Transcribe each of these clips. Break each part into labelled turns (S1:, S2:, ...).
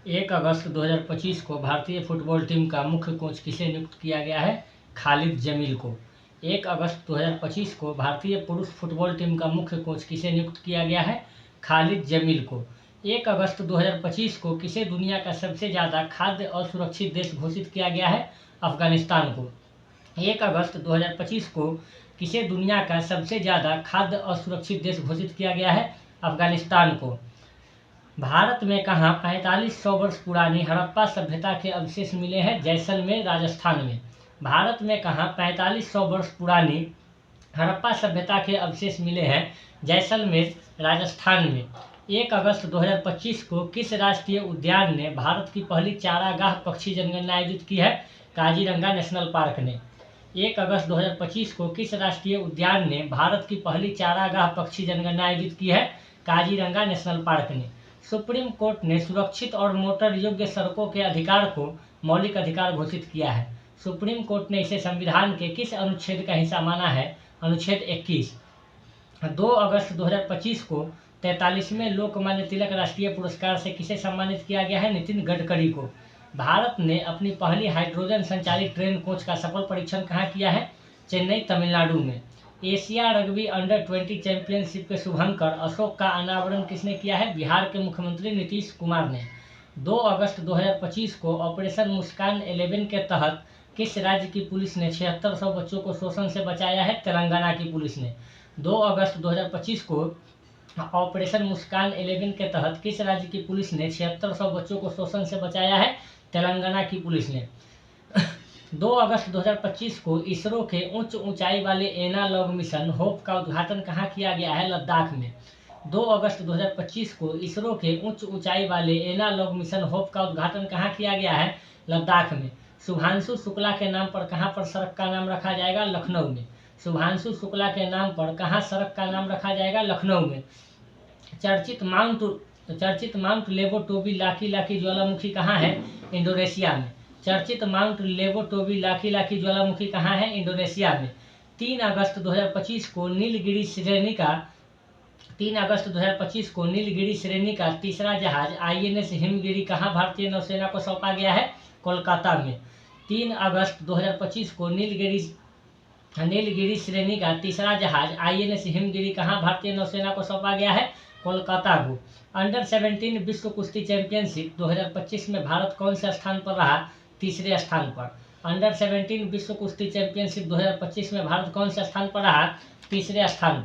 S1: 1 अगस्त 2025 को भारतीय football team का मुख्य कोच किसे नियुक्त किया गया है? खालिद जमील को। 1 अगस्त 2025 को भारतीय पुरुष फुटबॉल टीम का मुख्य कोच किसे नियुक्त किया गया है? खालिद जमील को। 1 अगस्त 2025 को किसे दुनिया का सबसे ज़्यादा खाद्य असुरक्षित देश घोषित किया गया है? अफगानिस्तान को। 1 अगस्त 2025 को किसे दुनिया का सबसे ज़्यादा खाद्य असुरक्षित देश घोषित किया गया है? अफगानिस्तान को। भारत में कहाँ 4500 वर्ष पुरानी हड़प्पा सभ्यता के अवशेष मिले हैं? जैसलमेर, राजस्थान में। भारत में कहाँ 4500 वर्ष पुरानी हड़प्पा सभ्यता के अवशेष मिले हैं? जैसलमेर, राजस्थान में। 1 अगस्त 2025 को किस राष्ट्रीय उद्यान ने भारत की पहली चारागाह पक्षी जनगणना आयोजित की है? काजीरंगा नेशनल पार्क ने। 1 अगस्त 2025 को किस राष्ट्रीय उद्यान ने भारत की पहली चारागाह पक्षी जनगणना आयोजित की है? काजीरंगा नेशनल पार्क ने। सुप्रीम कोर्ट ने सुरक्षित और मोटर योग्य सड़कों के अधिकार को मौलिक अधिकार घोषित किया है। सुप्रीम कोर्ट ने इसे संविधान के किस अनुच्छेद का हिस्सा माना है? अनुच्छेद 21। 2 अगस्त 2025 को 43वें लोकमान्य तिलक राष्ट्रीय पुरस्कार से किसे सम्मानित किया गया है? नितिन गडकरी को। भारत ने अपनी पहली हाइड्रोजन संचालित ट्रेन कोच का सफल परीक्षण कहाँ किया है? चेन्नई, तमिलनाडु में। एशिया रग्बी अंडर-20 चैंपियनशिप के शुभंकर अशोक का अनावरण किसने किया है? बिहार के मुख्यमंत्री नीतीश कुमार ने। 2 अगस्त 2025 को ऑपरेशन मुस्कान 11 के तहत किस राज्य की पुलिस ने 7600 बच्चों को शोषण से बचाया है? तेलंगाना की पुलिस ने। 2 अगस्त 2025 को ऑपरेशन मुस्कान 11 के तहत किस राज्य की पुलिस ने 7600 बच्चों को शोषण से बचाया है? तेलंगाना की पुलिस ने। 2 अगस्त 2025 को इसरो के उच्च ऊंचाई वाले एनालॉग मिशन होप का उद्घाटन कहाँ किया गया है? लद्दाख में। 2 अगस्त 2025 को इसरो के उच्च ऊंचाई वाले एनालॉग मिशन होप का उद्घाटन कहाँ किया गया है? लद्दाख में। शुभांशु शुक्ला के नाम पर कहाँ पर सड़क का नाम रखा जाएगा? लखनऊ में। शुभांशु शुक्ला के नाम पर कहाँ सड़क का नाम रखा जाएगा? लखनऊ में। चर्चित माउंट लेबोटोबी लाकी ज्वालामुखी कहाँ है? इंडोनेशिया में। चर्चित माउंट लेबोटोबी लाकी ज्वालामुखी कहाँ है? इंडोनेशिया में। 3 अगस्त 2025 को नीलगिरी श्रेणी का तीसरा जहाज INS हिमगिरी कहाँ भारतीय नौसेना को सौंपा गया है? कोलकाता में। 3 अगस्त 2025 को नीलगिरी श्रेणी का तीसरा जहाज INS हिमगिरी कहाँ भारतीय नौसेना को सौंपा गया है? कोलकाता को। अंडर-17 विश्व कुश्ती चैंपियनशिप 2025 में भारत कौन से स्थान पर रहा? तीसरे स्थान पर। अंडर-17 विश्व कुश्ती चैंपियनशिप 2025 में भारत कौन से स्थान पर रहा? तीसरे स्थान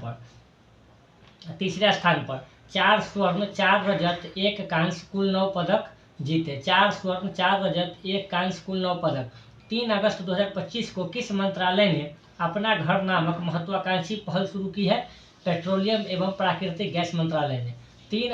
S1: पर। 4 स्वर्ण 4 रजत 1 कांस्य कुल 9 पदक जीते। 4 स्वर्ण 4 रजत 1 कांस्य कुल 9 पदक। 3 अगस्त 2025 को किस मंत्रालय ने अपना घर नामक महत्वाकांक्षी पहल शुरू की है? पेट्रोलियम एवं प्राकृतिक गैस मंत्रालय ने। 3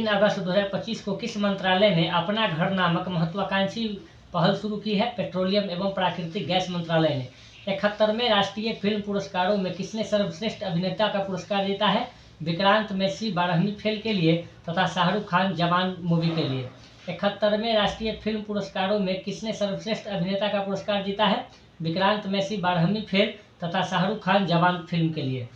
S1: अगस्त 2025 को किस मंत्रालय ने अपना घर नामक महत्वाकांक्षी पहल शुरू की है? पेट्रोलियम एवं प्राकृतिक गैस मंत्रालय ने। 71वें राष्ट्रीय फिल्म पुरस्कारों में किसने सर्वश्रेष्ठ अभिनेता का पुरस्कार जीता है? विक्रांत मैसी 12वीं फेल के लिए तथा शाहरुख खान जवान मूवी के लिए। 71वें राष्ट्रीय फिल्म पुरस्कारों में किसने सर्वश्रेष्ठ अभिनेता का पुरस्कार जीता है? विक्रांत मैसी 12वीं फेल तथा शाहरुख खान जवान फिल्म के लिए।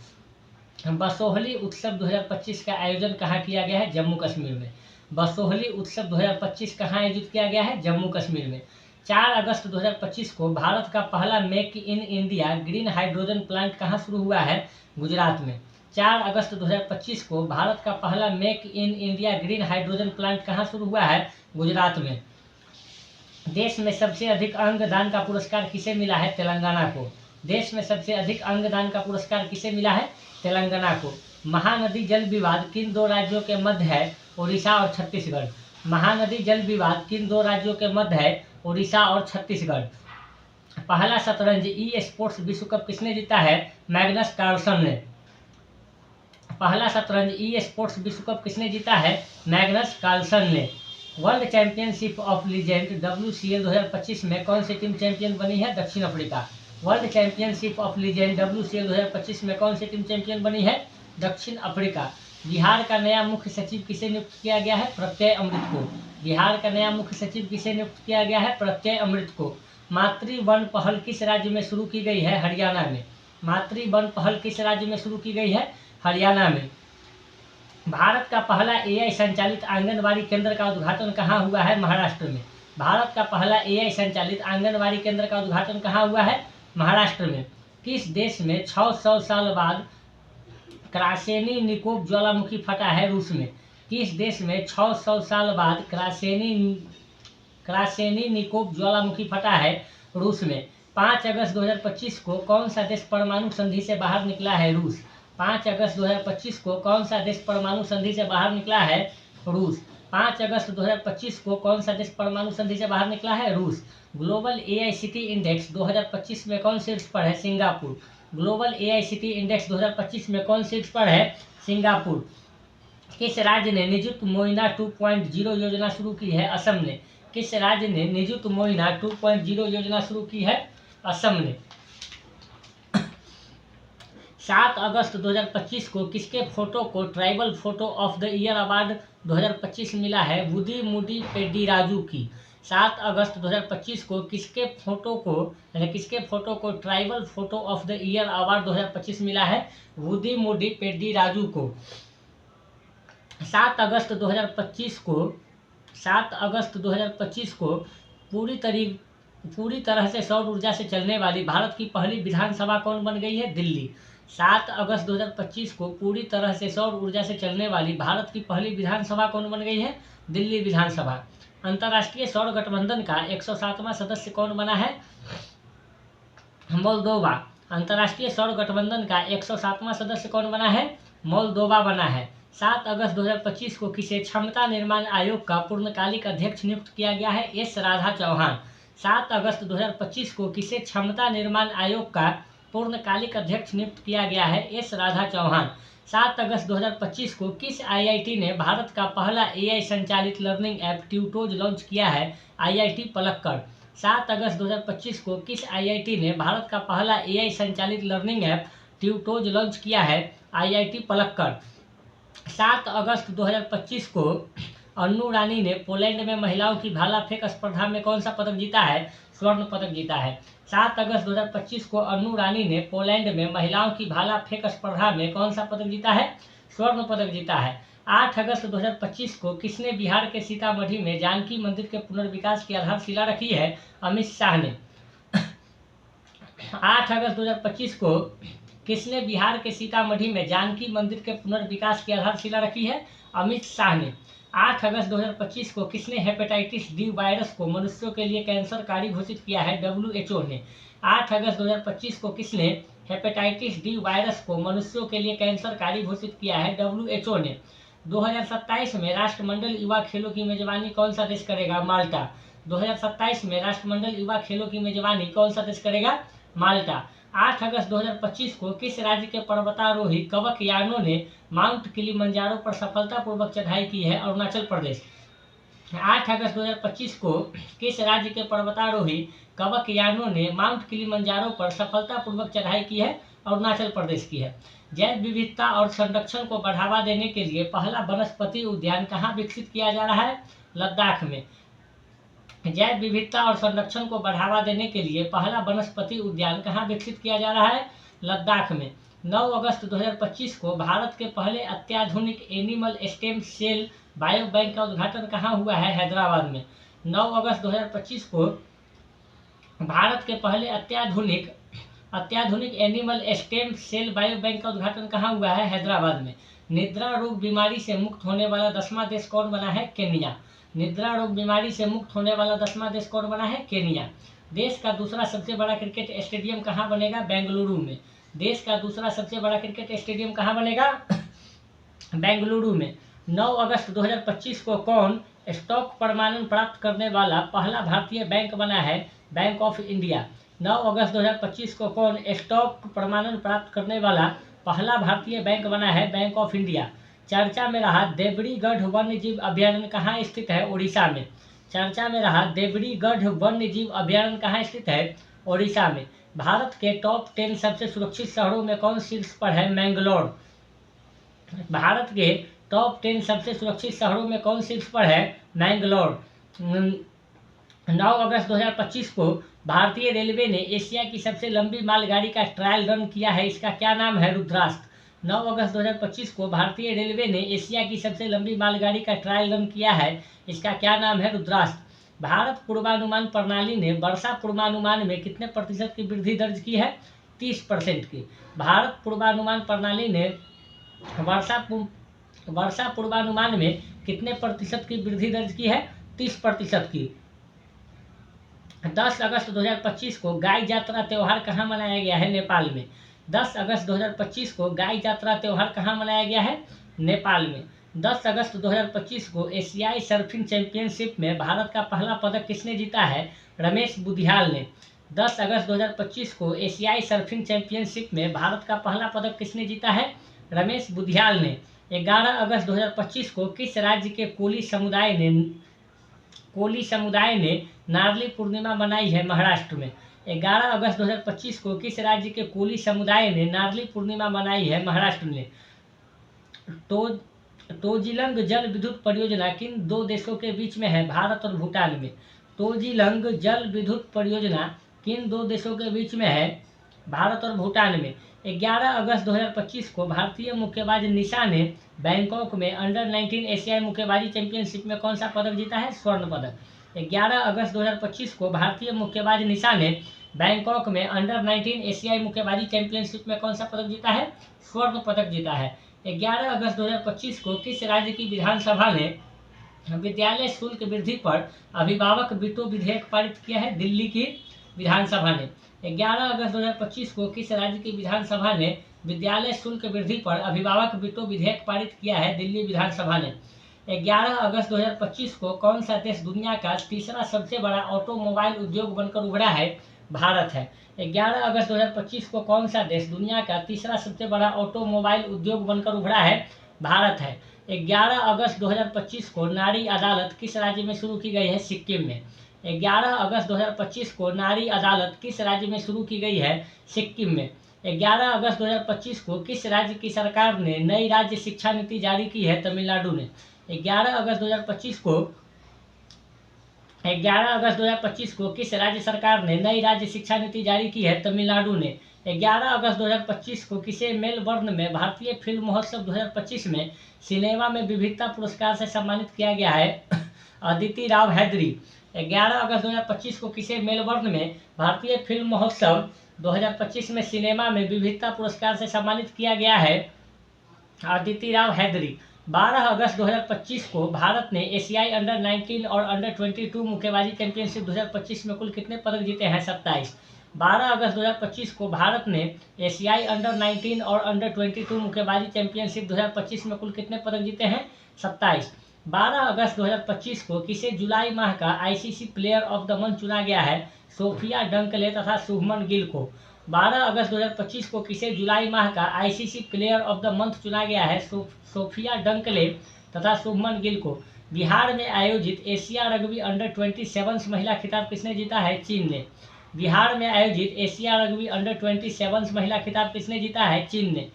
S1: बसोहली उत्सव 2025 का आयोजन कहाँ किया गया है? जम्मू कश्मीर में। बसोहली उत्सव 2025 कहाँ आयोजित किया गया है? जम्मू कश्मीर में। 4 अगस्त 2025 को भारत का पहला make in India green hydrogen plant कहाँ शुरू हुआ है? गुजरात में। 4 अगस्त 2025 को भारत का पहला make in India green hydrogen plant कहाँ शुरू हुआ है? गुजरात में। देश में सबसे अधिक अंगदान का पुरस्कार किसे मिला है? तेलंगाना को। देश में सबसे अधिक अंगदान का पुरस्कार किसे मिला है? तेलंगाना को। महानदी जल विवाद किन 2 राज्यों के मध्य है? ओडिशा और छत्तीसगढ़। महानदी जल विवाद किन 2 राज्यों के मध्य है? ओडिशा और छत्तीसगढ़। पहला शतरंज ई-स्पोर्ट्स विश्व कप किसने जीता है? मैग्नस कार्लसन ने। पहला शतरंज ई-स्पोर्ट्स विश्व कप किसने जीता है? मैग्नस कार्लसन ने। World championship of legend WCL 2025 में कौन सी टीम चैंपियन बनी है? दक्षिण Africa. World championship of legend WCL 2025 में कौन सी टीम चैंपियन बनी है? दक्षिण अफ्रीका। बिहार का नया मुख्य सचिव किसे नियुक्त किया गया है? प्रत्यय अमृत को। बिहार का नया मुख्य सचिव किसे नियुक्त किया गया है? प्रत्यय अमृत को। मातृ वन पहल किस राज्य में शुरू की गई है? हरियाणा में। मातृ वन पहल किस राज्य में शुरू की गई है? हरियाणा में। भारत का पहला एआई संचालित आंगनबाड़ी केंद्र का उद्घाटन कहाँ हुआ है? महाराष्ट्र में। भारत का पहला एआई संचालित आंगनबाड़ी केंद्र का उद्घाटन कहाँ हुआ है? महाराष्ट्र में। किस देश में 600 साल बाद क्रासेनी निकोब ज्वालामुखी फटा है? रूस में। किस देश में 600 साल बाद क्रासेनी निकोब ज्वालामुखी फटा है? रूस में। 5 अगस्त 2025 को कौन सा देश परमाणु संधि से बाहर निकला है? रूस। 5 अगस्त 2025 को कौन सा देश परमाणु संधि से बाहर निकला है? रूस। 5 अगस्त 2025 को कौन सा देश परमाणु संधि से बाहर निकला है? रूस। ग्लोबल एआई सिटी इंडेक्स 2025 में कौन शीर्ष पर है? Singapore. Global AI city index 2025 में कौन शीर्ष पर है? सिंगापुर। किस राज्य ने निजुत मोइना 2.0 योजना शुरू की है? असम ने। किस राज्य ने निजुत मोइना 2.0 योजना शुरू की है? असम ने। 7 अगस्त 2025 को किसके फोटो को tribal photo of the year award 2025 मिला है? वुदी मुडी पेड्डीराजू की। 7 अगस्त 2025 को किसके फोटो को tribal photo of the year award 2025 मिला है? वुदी मुडी पेड्डीराजू को। 7 अगस्त 2025 को पूरी तरह से सौर ऊर्जा से चलने वाली भारत की पहली विधानसभा कौन बन गई है? दिल्ली। 7 अगस्त 2025 को पूरी तरह से सौर ऊर्जा से चलने वाली भारत की पहली विधानसभा कौन बन गई है? दिल्ली विधानसभा। अंतर्राष्ट्रीय सौर गठबंधन का 107वां सदस्य कौन बना है? मोल्दोवा। अंतर्राष्ट्रीय सौर गठबंधन का 107वां सदस्य कौन बना है? मोल्दोवा बना है। 7 अगस्त 2025 को किसे क्षमता निर्माण आयोग का पूर्णकालिक अध्यक्ष नियुक्त किया गया है? एस राधा चौहान। 7 अगस्त 2025 को किसे क्षमता निर्माण आयोग का पूर्णकालिक अध्यक्ष नियुक्त किया गया है? एस राधा चौहान। 7 अगस्त 2025 को किस आईआईटी ने भारत का पहला एआई संचालित लर्निंग ऐप ट्यूटोज लॉन्च किया है? आईआईटी पलक्कड़। 7 अगस्त 2025 को किस आईआईटी ने भारत का पहला एआई संचालित लर्निंग ऐप ट्यूटोज लॉन्च किया है? आईआईटी पलक्कड़। 7 अगस्त 2025 को अन्नू रानी ने पोलैंड में महिलाओं की भाला फेंक स्पर्धा में कौन सा पदक जीता है? स्वर्ण पदक जीता है। 7 अगस्त 2025 को अन्नू रानी ने पोलैंड में महिलाओं की भाला फेंक स्पर्धा में कौन सा पदक जीता है? स्वर्ण पदक जीता है। 8 अगस्त 2025 को किसने बिहार के सीतामढ़ी में जानकी मंदिर के पुनर्विकास की आधारशिला रखी है? अमित शाह ने। 8 अगस्त 2025 को किसने बिहार के सीतामढ़ी में जानकी मंदिर के पुनर्विकास की आधारशिला रखी है? अमित शाह ने। 8 अगस्त 2025 को किसने हेपेटाइटिस डी वायरस को मनुष्यों के लिए कैंसरकारी घोषित किया है? डब्ल्यूएचओ ने। 8 अगस्त 2025 को किसने हेपेटाइटिस डी वायरस को मनुष्यों के लिए कैंसरकारी घोषित किया है? डब्ल्यूएचओ ने। 2027 में राष्ट्रमंडल युवा खेलों की मेजबानी कौन सा देश करेगा? माल्टा। 2027 में राष्ट्रमंडल युवा खेलों की मेजबानी कौन सा देश करेगा? माल्टा। 8 अगस्त 2025 को किस राज्य के पर्वतारोही कवक यानो ने माउंट किलिमंजारो पर सफलतापूर्वक चढ़ाई की है? अरुणाचल प्रदेश। 8 अगस्त 2025 को किस राज्य के पर्वतारोही कवक यानो ने माउंट किलिमंजारो पर सफलतापूर्वक चढ़ाई की है? अरुणाचल प्रदेश की है। जैव विविधता और संरक्षण को बढ़ावा देने के लिए पहला वनस्पति उद्यान कहाँ विकसित किया जा रहा है? लद्दाख में। जैव विविधता और संरक्षण को बढ़ावा देने के लिए पहला वनस्पति उद्यान कहाँ विकसित किया जा रहा है? लद्दाख में। 9 अगस्त 2025 को भारत के पहले अत्याधुनिक animal stem cell bio bank का उद्घाटन कहाँ हुआ है? हैदराबाद में। 9 अगस्त 2025 को भारत के पहले अत्याधुनिक animal stem cell bio bank का उद्घाटन कहाँ हुआ है? हैदराबाद में। निद्रा रोग बीमारी से मुक्त होने वाला 10वां देश कौन बना है? केन्या। निद्रा रोग बीमारी से मुक्त होने वाला 10वां देश कौन बना है? केन्या। देश का दूसरा सबसे बड़ा क्रिकेट स्टेडियम कहाँ बनेगा? बेंगलुरु में। देश का दूसरा सबसे बड़ा क्रिकेट स्टेडियम कहाँ बनेगा? बेंगलुरु में। 9 अगस्त 2025 को कौन स्टॉक प्रमाणन प्राप्त करने वाला पहला भारतीय बैंक बना है? Bank of India. 9 अगस्त 2025 को कौन स्टॉक प्रमाणन प्राप्त करने वाला पहला भारतीय बैंक बना है? Bank of India. चर्चा में रहा देवड़ीगढ़ वन्यजीव अभयारण्य कहाँ स्थित है? उड़ीसा में। चर्चा में रहा देवड़ीगढ़ वन्यजीव अभयारण्य कहाँ स्थित है? उड़ीसा में। भारत के टॉप 10 सबसे सुरक्षित शहरों में कौन शीर्ष पर है? मैंगलोर। भारत के टॉप 10 सबसे सुरक्षित शहरों में कौन शीर्ष पर है? मैंगलोर। 9 अगस्त 2025 को भारतीय रेलवे ने एशिया की सबसे लंबी मालगाड़ी का ट्रायल रन किया है। इसका क्या नाम है? रुद्रास्त्र। 9 अगस्त 2025 को भारतीय रेलवे ने एशिया की सबसे लंबी मालगाड़ी का ट्रायल रन किया है। इसका क्या नाम है? रुद्रास्त्र। भारत पूर्वानुमान प्रणाली ने वर्षा पूर्वानुमान में कितने प्रतिशत की वृद्धि दर्ज की है? 30% की। भारत पूर्वानुमान प्रणाली ने वर्षा पूर्वानुमान में कितने प्रतिशत की वृद्धि दर्ज की है? 30% की। 10 अगस्त 2025 को गाय यात्रा त्यौहार कहाँ मनाया गया है? नेपाल में। 10 अगस्त 2025 को गाय यात्रा त्यौहार कहाँ मनाया गया है? नेपाल में। 10 अगस्त 2025 को एशियाई सर्फिंग चैंपियनशिप में भारत का पहला पदक किसने जीता है? रमेश बुधियाल ने। 10 अगस्त 2025 को एशियाई सर्फिंग चैंपियनशिप में भारत का पहला पदक किसने जीता है? रमेश बुधियाल ने। 11 अगस्त 2025 को किस राज्य के कोली समुदाय ने नारली पूर्णिमा मनाई है? महाराष्ट्र में। 11 अगस्त 2025 को किस राज्य के कोली समुदाय ने नारली पूर्णिमा मनाई है? महाराष्ट्र में। तोजिलंग जल विद्युत परियोजना किन दो देशों के बीच में है? भारत और भूटान में। तोजिलंग जल विद्युत परियोजना किन दो देशों के बीच में है? भारत और भूटान में। 11 अगस्त 2025 को भारतीय मुक्केबाज निशा ने बैंकॉक में अंडर 19 एशियाई मुक्केबाजी चैंपियनशिप में कौन सा पदक जीता है? स्वर्ण पदक। 11 अगस्त 2025 को भारतीय मुक्केबाज निशा ने बैंकॉक में अंडर 19 एशियाई मुक्केबाजी चैंपियनशिप में कौन सा पदक जीता है? स्वर्ण पदक जीता है। 11 अगस्त 2025 को किस राज्य की विधानसभा ने विद्यालय शुल्क वृद्धि पर अभिभावक वीटो विधेयक पारित किया है? दिल्ली की विधानसभा ने। 11 अगस्त 2025 को किस राज्य की विधानसभा ने विद्यालय शुल्क वृद्धि पर अभिभावक वीटो विधेयक पारित किया है? दिल्ली विधानसभा ने। 11 अगस्त 2025 को कौन सा देश दुनिया का तीसरा सबसे बड़ा ऑटोमोबाइल उद्योग बनकर उभरा है? भारत है। 11 अगस्त 2025 को कौन सा देश दुनिया का तीसरा सबसे बड़ा ऑटोमोबाइल उद्योग बनकर उभरा है? भारत है। 11 अगस्त 2025 को नारी अदालत किस राज्य में शुरू की गई है? सिक्किम में। 11 अगस्त 2025 को नारी अदालत किस राज्य में शुरू की गई है? सिक्किम में। 11 अगस्त 2025 को किस राज्य की सरकार ने नई राज्य शिक्षा नीति जारी की है? तमिलनाडु ने। 11 अगस्त 2025 को 11 अगस्त 2025 को किस राज्य सरकार ने नई राज्य शिक्षा नीति जारी की है? तमिलनाडु ने। 11 अगस्त 2025 को किसे मेलबर्न में भारतीय फिल्म महोत्सव 2025 में सिनेमा में विविधता पुरस्कार से सम्मानित किया गया है? अदिति राव हैदरी। 11 अगस्त 2025 को किसे मेलबर्न में भारतीय फिल्म महोत्सव 2025 में सिनेमा में विविधता पुरस्कार से सम्मानित किया गया है? अदिति राव हैदरी। 12 अगस्त 2025 को भारत ने एशियाई अंडर 19 और अंडर 22 मुक्केबाजी चैंपियनशिप 2025 में कुल कितने पदक जीते हैं? 27। 12 अगस्त 2025 को भारत ने एशियाई अंडर 19 और अंडर 22 मुक्केबाजी चैंपियनशिप 2025 में कुल कितने पदक जीते हैं? 27। 12 अगस्त 2025 को किसे जुलाई माह का ICC player of the month चुना गया है? सोफिया डंकले तथा शुभमन गिल को। 12 अगस्त 2025 को किसे जुलाई माह का ICC player of the month चुना गया है? सोफिया डंकले तथा शुभमन गिल को। बिहार में आयोजित एशिया रग्बी अंडर 27 महिला खिताब किसने जीता है? चीन ने। बिहार में आयोजित एशिया रग्बी अंडर 27 महिला खिताब किसने जीता है? चीन ने।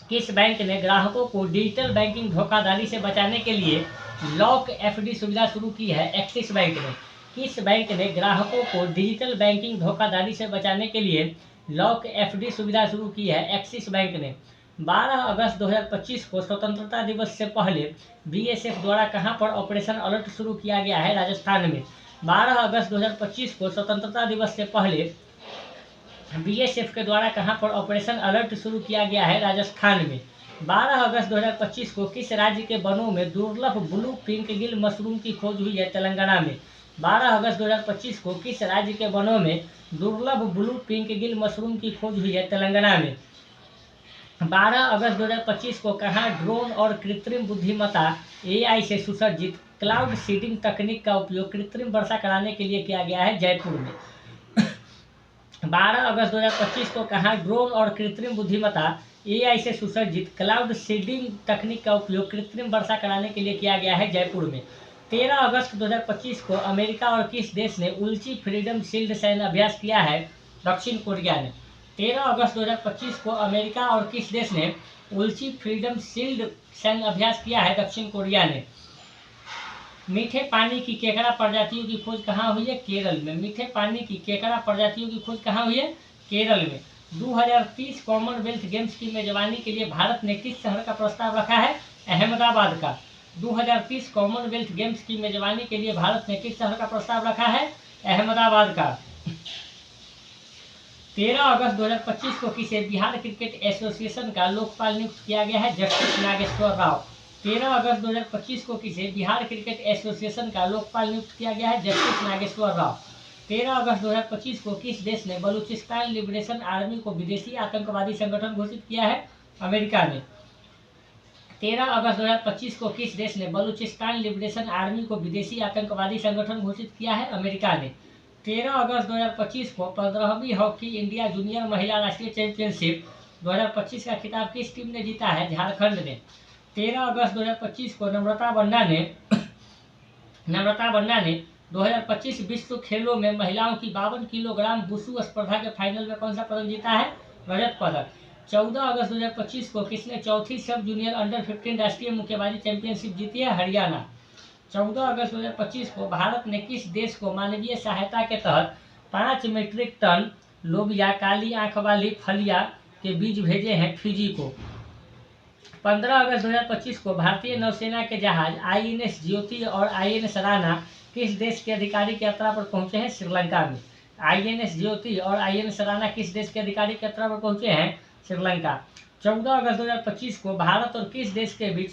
S1: किस बैंक ने ग्राहकों को डिजिटल बैंकिंग धोखाधड़ी से बचाने के लिए लॉक एफडी सुविधा शुरू की है? एक्सिस बैंक ने। किस बैंक ने ग्राहकों को डिजिटल बैंकिंग धोखाधड़ी से बचाने के लिए लॉक एफडी सुविधा शुरू की है? एक्सिस बैंक ने। 12 अगस्त 2025 को स्वतंत्रता दिवस से पहले बीएसएफ द्वारा कहां पर ऑपरेशन अलर्ट शुरू किया गया है? राजस्थान में। 12 अगस्त 2025 को स्वतंत्रता दिवस से पहले बीएसएफ के द्वारा कहां पर ऑपरेशन अलर्ट शुरू किया गया है? राजस्थान में। 12 अगस्त 2025 को किस राज्य के वनों में दुर्लभ ब्लू पिंक गिल मशरूम की खोज हुई है? तेलंगाना में। 12 अगस्त 2025 को किस राज्य के वनों में दुर्लभ ब्लू पिंक गिल मशरूम की खोज हुई है? तेलंगाना में। 12 अगस्त 2025 को कहां ड्रोन और कृत्रिम बुद्धिमत्ता एआई से सुसज्जित क्लाउड सीडिंग तकनीक का उपयोग कृत्रिम वर्षा कराने के लिए किया गया है? जयपुर में। 12 अगस्त 2025 को कहां ड्रोन और कृत्रिम बुद्धिमत्ता एआई से सुसज्जित क्लाउड सीडिंग तकनीक का उपयोग कृत्रिम वर्षा कराने के लिए किया गया है? जयपुर में। 13 अगस्त 2025 को अमेरिका और किस देश ने उल्ची फ्रीडम शील्ड सैन्य अभ्यास किया है? दक्षिण कोरिया ने। 13 अगस्त 2025 को अमेरिका और किस देश ने उल्ची फ्रीडम शील्ड सैन्य अभ्यास किया है? दक्षिण कोरिया ने। मीठे पानी की केकड़ा प्रजातियों की खोज कहाँ हुई है? केरल में। मीठे पानी की केकड़ा प्रजातियों की खोज कहाँ हुई है? केरल में। 2030 कॉमनवेल्थ गेम्स की मेजबानी के लिए भारत ने किस शहर का प्रस्ताव रखा है? अहमदाबाद का। 2030 कॉमनवेल्थ गेम्स की मेजबानी के लिए भारत ने किस शहर का प्रस्ताव रखा है? अहमदाबाद का। 13 अगस्त 2025 को किसे बिहार क्रिकेट एसोसिएशन का लोकपाल नियुक्त किया गया है? जस्टिस नागेश्वर राव। 13 अगस्त 2025 को किसे बिहार क्रिकेट एसोसिएशन का लोकपाल नियुक्त किया गया है? जस्टिस नागेश्वर राव। 13 अगस्त 2025 को किस देश ने बलूचिस्तान लिबरेशन आर्मी को विदेशी आतंकवादी संगठन घोषित किया है? अमेरिका ने। 13 अगस्त 2025 को किस देश ने बलूचिस्तान लिबरेशन आर्मी को विदेशी आतंकवादी संगठन घोषित किया है? अमेरिका ने। 13 अगस्त 2025 को 15वीं हॉकी इंडिया जूनियर महिला राष्ट्रीय चैंपियनशिप 2025 का खिताब किस टीम ने जीता है? झारखंड ने। 13 अगस्त 2025 को नम्रता बन्ना ने 2025 विश्व खेलों में महिलाओं की 52 किलोग्राम वुशु स्पर्धा के फाइनल में कौन सा पदक जीता है? रजत पदक। 14 अगस्त 2025 को किसने चौथी सब जूनियर अंडर 15 राष्ट्रीय मुक्केबाजी चैंपियनशिप जीती है? हरियाणा। 14 अगस्त 2025 को भारत ने किस देश को मानवीय सहायता के तहत 5 मीट्रिक टन लोबिया काली आंख वाली फलिया के बीज भेजे हैं? फिजी को। 15 अगस्त 2025 को भारतीय नौसेना के जहाज INS ज्योति और INS राणा किस देश के अधिकारिक यात्रा पर पहुंचे हैं? श्रीलंका में। INS ज्योति और INS राणा किस देश के अधिकारिक यात्रा पर पहुंचे हैं? श्रीलंका। 14 अगस्त 2025 को भारत और किस देश के बीच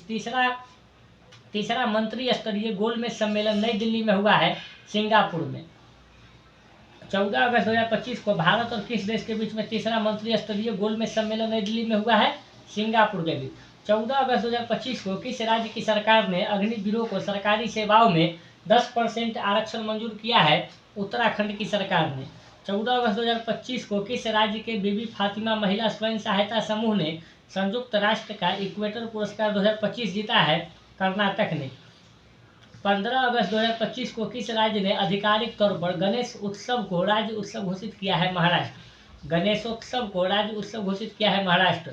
S1: तीसरा मंत्री स्तरीय गोलमेज सम्मेलन नई दिल्ली में हुआ है? सिंगापुर में। 14 अगस्त 2025 को भारत और किस देश के बीच में तीसरा मंत्री स्तरीय गोलमेज सम्मेलन नई दिल्ली में हुआ है? सिंगापुर के बीच। 14 अगस्त 2025 को किस राज्य की सरकार ने अग्निवीरों को सरकारी सेवाओं में 10% आरक्षण मंजूर किया है? उत्तराखंड की सरकार ने। 14 अगस्त 2025 को किस राज्य के बीबी फातिमा महिला स्वयं सहायता समूह ने संयुक्त राष्ट्र का इक्वेटर पुरस्कार 2025 जीता है? कर्नाटक ने। 15 अगस्त 2025 को किस राज्य ने आधिकारिक तौर पर गणेश उत्सव को राज्य उत्सव घोषित किया है? महाराष्ट्र। गणेशोत्सव को राज्य उत्सव घोषित किया है महाराष्ट्र।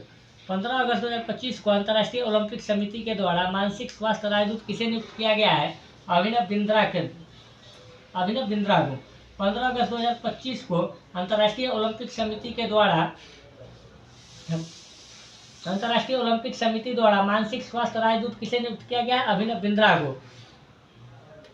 S1: 15 अगस्त 2025 को अंतर्राष्ट्रीय ओलंपिक समिति के द्वारा मानसिक स्वास्थ्य राजदूत किसे नियुक्त किया गया है? अभिनव बिंद्रा को। 15 अगस्त 2025 को अंतर्राष्ट्रीय ओलंपिक समिति द्वारा मानसिक स्वास्थ्य राजदूत किसे नियुक्त किया गया है? अभिनव बिंद्रा को।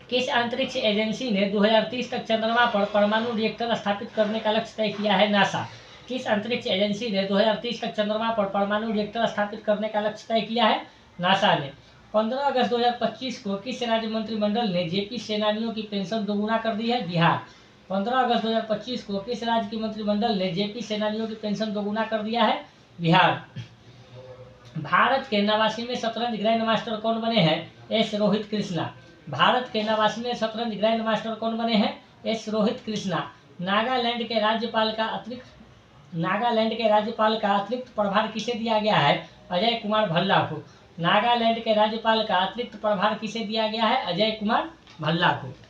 S1: किस अंतरिक्ष एजेंसी ने 2030 तक चंद्रमा पर परमाणु रिएक्टर स्थापित करने का लक्ष्य तय किया है? नासा। किस अंतरिक्ष एजेंसी ने 2030 तक चंद्रमा पर परमाणु रिएक्टर स्थापित करने का लक्ष्य तय किया है? नासा ने। 15 अगस्त 2025 को किस राज्य मंत्रिमंडल ने जेपी सेनानियों की पेंशन दोगुना कर दी है? बिहार। 15 अगस्त 2025 को किस राज्य की मंत्रिमंडल ने जेपी सेनानियों की पेंशन दोगुना कर दिया है? बिहार। भारत के 89वें शतरंज ग्रैंड मास्टर कौन बने हैं? एस रोहित कृष्णा। भारत के 89वें शतरंज ग्रैंड मास्टर कौन बने हैं? एस रोहित कृष्णा। नागालैंड के राज्यपाल का अतिरिक्त प्रभार किसे दिया गया है? अजय कुमार भल्ला को। नागालैंड के राज्यपाल का अतिरिक्त प्रभार किसे दिया गया है? अजय कुमार भल्ला को।